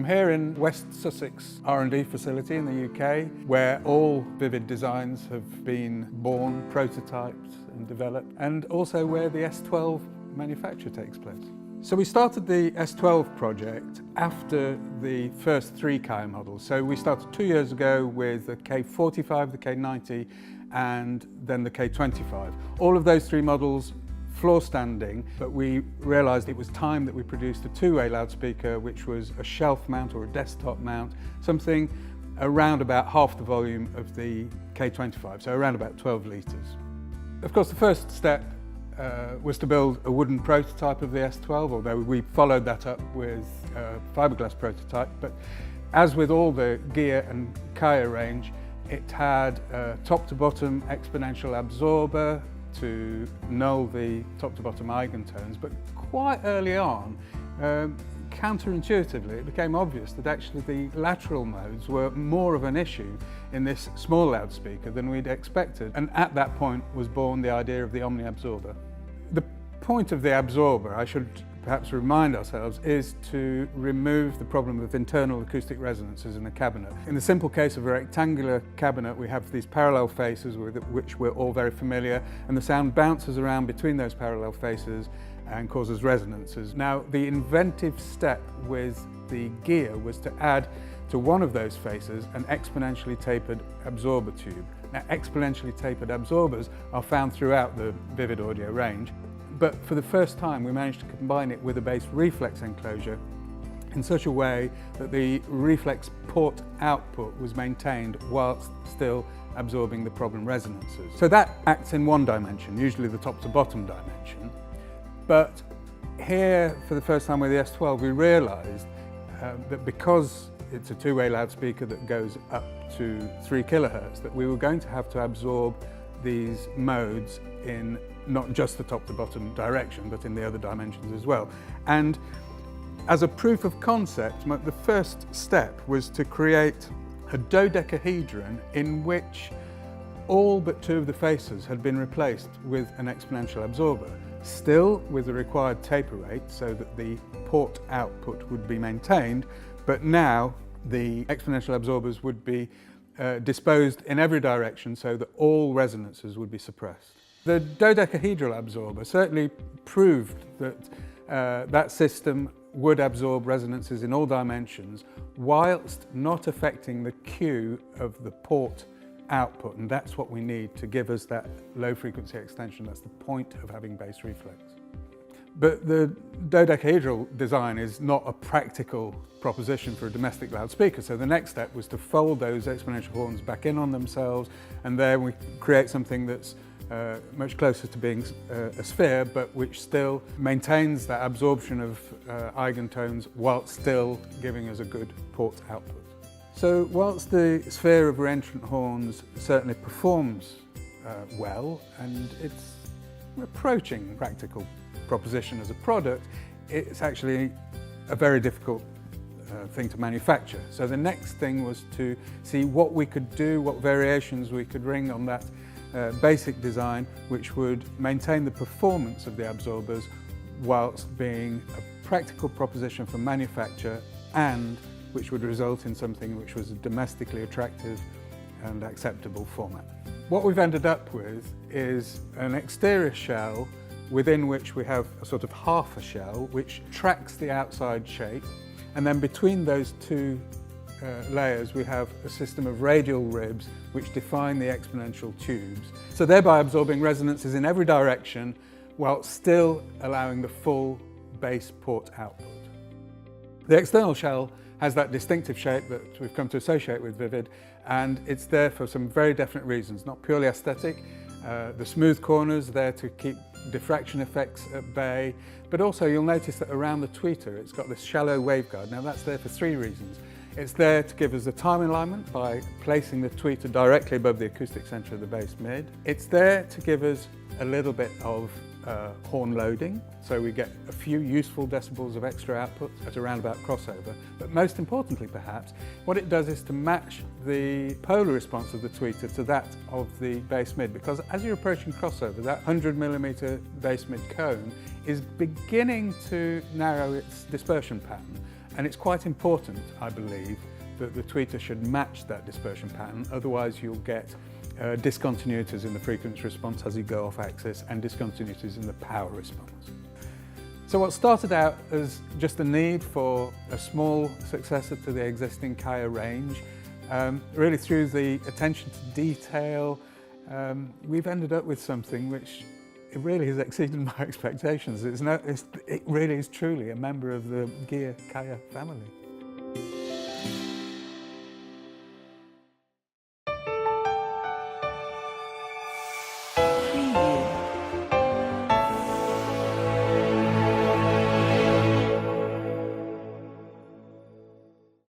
here in West Sussex R&D facility in the UK, where all Vivid designs have been born, prototyped and developed, and also where the S12 manufacture takes place. So we started the S12 project after the first three KAYA models. So we started 2 years ago with the K45, the K90, and then the K25. All of those three models floor standing, but we realised it was time that we produced a two-way loudspeaker, which was a shelf mount or a desktop mount, something around about half the volume of the K25, so around about 12 litres. Of course, the first step was to build a wooden prototype of the S12, although we followed that up with a fiberglass prototype. But as with all the GIYA and KAYA range, it had a top-to-bottom exponential absorber to null the top-to-bottom eigentones, but quite early on, counterintuitively, it became obvious that actually the lateral modes were more of an issue in this small loudspeaker than we'd expected, and at that point was born the idea of the Omni absorber. The point of the absorber, I should perhaps remind ourselves, is to remove the problem of internal acoustic resonances in the cabinet. In the simple case of a rectangular cabinet, we have these parallel faces with which we're all very familiar, and the sound bounces around between those parallel faces and causes resonances. Now, the inventive step with the GIYA was to add to one of those faces an exponentially tapered absorber tube. Now, exponentially tapered absorbers are found throughout the Vivid audio range, but for the first time we managed to combine it with a bass reflex enclosure in such a way that the reflex port output was maintained whilst still absorbing the problem resonances. So that acts in one dimension, usually the top to bottom dimension. But here, for the first time with the S12, we realised that because it's a two-way loudspeaker that goes up to 3 kilohertz, that we were going to have to absorb these modes in not just the top to bottom direction, but in the other dimensions as well. And as a proof of concept, the first step was to create a dodecahedron in which all but 2 of the faces had been replaced with an exponential absorber, still with the required taper rate so that the port output would be maintained, but now the exponential absorbers would be disposed in every direction so that all resonances would be suppressed. The dodecahedral absorber certainly proved that that system would absorb resonances in all dimensions whilst not affecting the Q of the port output, and that's what we need to give us that low frequency extension. That's the point of having bass reflex. But the dodecahedral design is not a practical proposition for a domestic loudspeaker, so the next step was to fold those exponential horns back in on themselves, and there we create something that's much closer to being a sphere, but which still maintains that absorption of eigentones whilst still giving us a good port output. So whilst the sphere of reentrant horns certainly performs well, and it's approaching practical proposition as a product, it's actually a very difficult thing to manufacture. So the next thing was to see what we could do, what variations we could ring on that basic design, which would maintain the performance of the absorbers whilst being a practical proposition for manufacture, and which would result in something which was a domestically attractive and acceptable format. What we've ended up with is an exterior shell within which we have a sort of half a shell which tracks the outside shape, and then between those two layers we have a system of radial ribs which define the exponential tubes, so thereby absorbing resonances in every direction while still allowing the full bass port output. The external shell has that distinctive shape that we've come to associate with Vivid, and it's there for some very definite reasons, not purely aesthetic. The smooth corners are there to keep diffraction effects at bay, but also you'll notice that around the tweeter it's got this shallow waveguide. Now that's there for 3 reasons. It's there to give us the time alignment by placing the tweeter directly above the acoustic centre of the bass mid. It's there to give us a little bit of horn loading, so we get a few useful decibels of extra output at a roundabout crossover. But most importantly perhaps, what it does is to match the polar response of the tweeter to that of the bass mid, because as you're approaching crossover, that 100mm bass mid cone is beginning to narrow its dispersion pattern. And it's quite important, I believe, that the tweeter should match that dispersion pattern, otherwise you'll get discontinuities in the frequency response as you go off axis and discontinuities in the power response. So what started out as just a need for a small successor to the existing KAYA range, really through the attention to detail, we've ended up with something which it really has exceeded my expectations. It really is truly a member of the GIYA KAYA family.